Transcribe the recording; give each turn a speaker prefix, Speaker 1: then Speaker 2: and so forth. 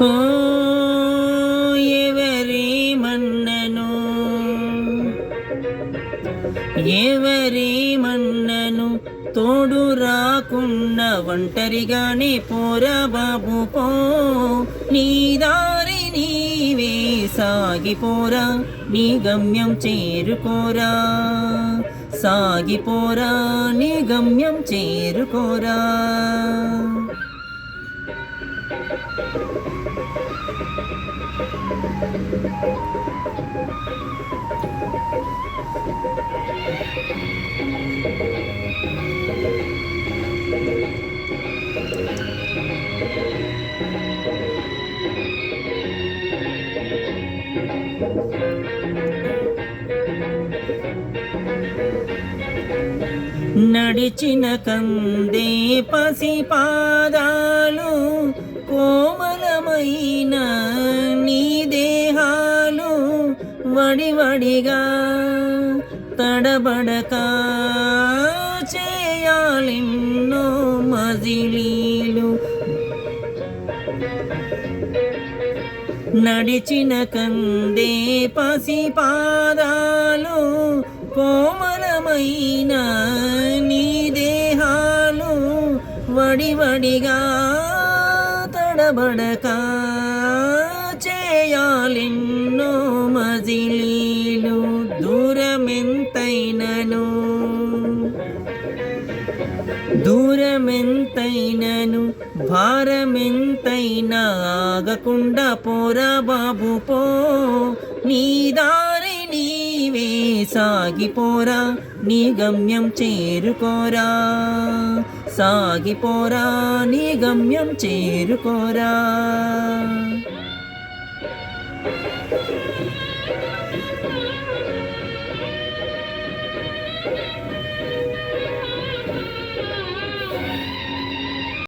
Speaker 1: ఓ ఎవరేమన్నను ఎవరేమన్నను తోడు రాకున్న ఒంటరిగానే పోరా బాబు పో, నీ దారి నీవే సాగిపోరా, నీ గమ్యం చేరుకోరా, సాగిపోరా నీ గమ్యం చేరుకోరా. నడిచిన కందే పసిపాదాలు, కోమలమైన నీ దేహాలు, వడివడిగా తడబడక చేయాలెన్నో మజిలీలు. నడిచిన కందే పసిపాదాలు, కోమలమైన నీ దేహాలు, వడివడిగా తడబడక చేయాలెన్నో మజిలీలు. దూరమెంతైనను భారమెంతైనా ఆగకుండా పోరా బాబు పో, నీ దారి నీవే సాగిపోరా, నీ గమ్యం చేరుకోరా, సాగిపోరా నీ గమ్యం చేరుకోరా.